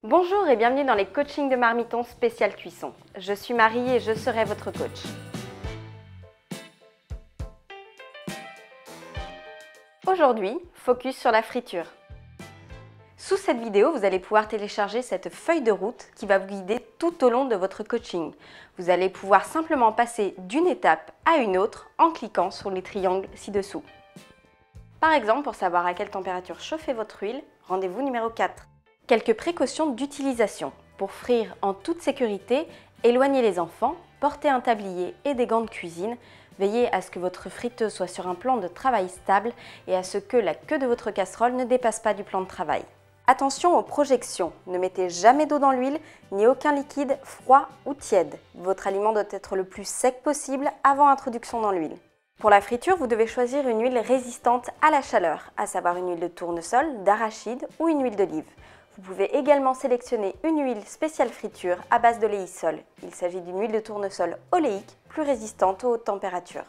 Bonjour et bienvenue dans les coachings de Marmiton spécial cuisson. Je suis Marie et je serai votre coach. Aujourd'hui, focus sur la friture. Sous cette vidéo, vous allez pouvoir télécharger cette feuille de route qui va vous guider tout au long de votre coaching. Vous allez pouvoir simplement passer d'une étape à une autre en cliquant sur les triangles ci-dessous. Par exemple, pour savoir à quelle température chauffer votre huile, rendez-vous numéro 4. Quelques précautions d'utilisation. Pour frire en toute sécurité, éloignez les enfants, portez un tablier et des gants de cuisine, veillez à ce que votre friteuse soit sur un plan de travail stable et à ce que la queue de votre casserole ne dépasse pas du plan de travail. Attention aux projections, ne mettez jamais d'eau dans l'huile ni aucun liquide froid ou tiède. Votre aliment doit être le plus sec possible avant introduction dans l'huile. Pour la friture, vous devez choisir une huile résistante à la chaleur, à savoir une huile de tournesol, d'arachide ou une huile d'olive. Vous pouvez également sélectionner une huile spéciale friture à base d'oléisol. Il s'agit d'une huile de tournesol oléique plus résistante aux hautes températures.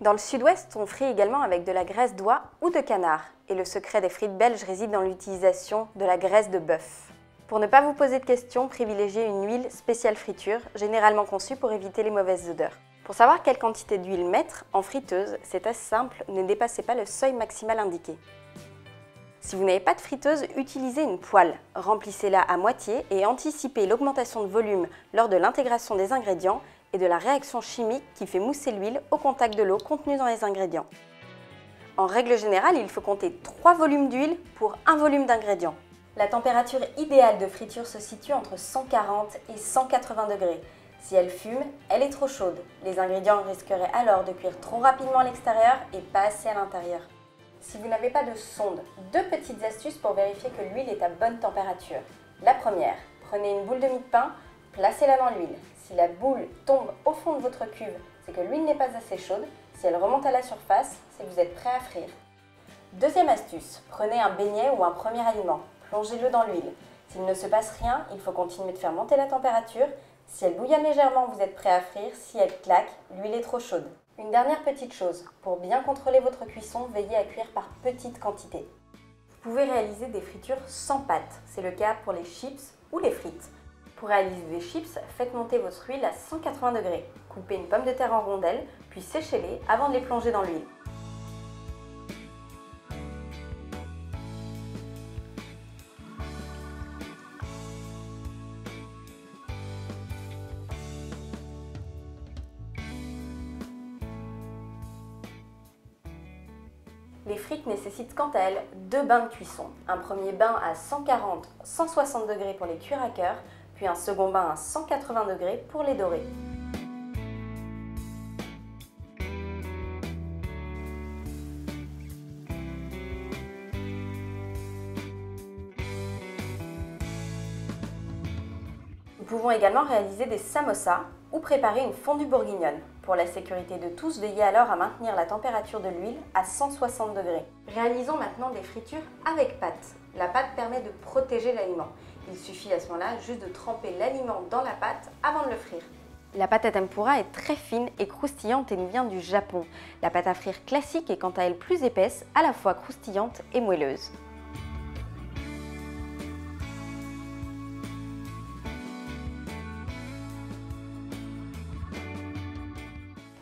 Dans le sud-ouest, on frit également avec de la graisse d'oie ou de canard. Et le secret des frites belges réside dans l'utilisation de la graisse de bœuf. Pour ne pas vous poser de questions, privilégiez une huile spéciale friture, généralement conçue pour éviter les mauvaises odeurs. Pour savoir quelle quantité d'huile mettre en friteuse, c'est assez simple, ne dépassez pas le seuil maximal indiqué. Si vous n'avez pas de friteuse, utilisez une poêle. Remplissez-la à moitié et anticipez l'augmentation de volume lors de l'intégration des ingrédients et de la réaction chimique qui fait mousser l'huile au contact de l'eau contenue dans les ingrédients. En règle générale, il faut compter 3 volumes d'huile pour 1 volume d'ingrédients. La température idéale de friture se situe entre 140 et 180 degrés. Si elle fume, elle est trop chaude. Les ingrédients risqueraient alors de cuire trop rapidement à l'extérieur et pas assez à l'intérieur. Si vous n'avez pas de sonde, 2 petites astuces pour vérifier que l'huile est à bonne température. La première, prenez une boule de mie de pain, placez-la dans l'huile. Si la boule tombe au fond de votre cuve, c'est que l'huile n'est pas assez chaude. Si elle remonte à la surface, c'est que vous êtes prêt à frire. Deuxième astuce, prenez un beignet ou un premier aliment, plongez-le dans l'huile. S'il ne se passe rien, il faut continuer de faire monter la température. Si elle bouillonne légèrement, vous êtes prêt à frire. Si elle claque, l'huile est trop chaude. Une dernière petite chose, pour bien contrôler votre cuisson, veillez à cuire par petites quantités. Vous pouvez réaliser des fritures sans pâte, c'est le cas pour les chips ou les frites. Pour réaliser des chips, faites monter votre huile à 180 degrés. Coupez une pomme de terre en rondelles, puis séchez-les avant de les plonger dans l'huile. Les frites nécessitent quant à elles 2 bains de cuisson. Un premier bain à 140-160 degrés pour les cuire à cœur, puis un second bain à 180 degrés pour les dorer. Nous pouvons également réaliser des samosas ou préparer une fondue bourguignonne. Pour la sécurité de tous, veillez alors à maintenir la température de l'huile à 160 degrés. Réalisons maintenant des fritures avec pâte. La pâte permet de protéger l'aliment. Il suffit à ce moment-là juste de tremper l'aliment dans la pâte avant de le frire. La pâte à tempura est très fine et croustillante et nous vient du Japon. La pâte à frire classique est quant à elle plus épaisse, à la fois croustillante et moelleuse.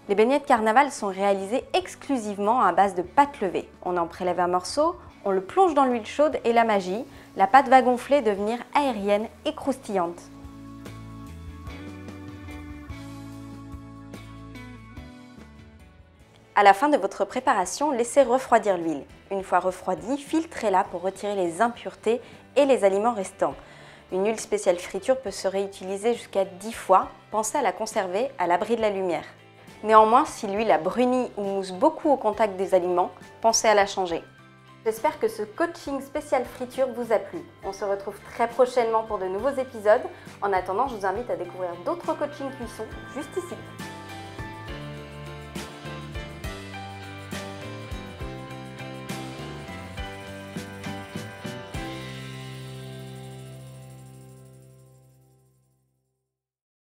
Les beignets de carnaval sont réalisés exclusivement à base de pâte levée. On en prélève un morceau, on le plonge dans l'huile chaude et la magie, la pâte va gonfler et devenir aérienne et croustillante. À la fin de votre préparation, laissez refroidir l'huile. Une fois refroidie, filtrez-la pour retirer les impuretés et les aliments restants. Une huile spéciale friture peut se réutiliser jusqu'à 10 fois. Pensez à la conserver à l'abri de la lumière. Néanmoins, si l'huile a bruni ou mousse beaucoup au contact des aliments, pensez à la changer. J'espère que ce coaching spécial friture vous a plu. On se retrouve très prochainement pour de nouveaux épisodes. En attendant, je vous invite à découvrir d'autres coachings cuisson juste ici.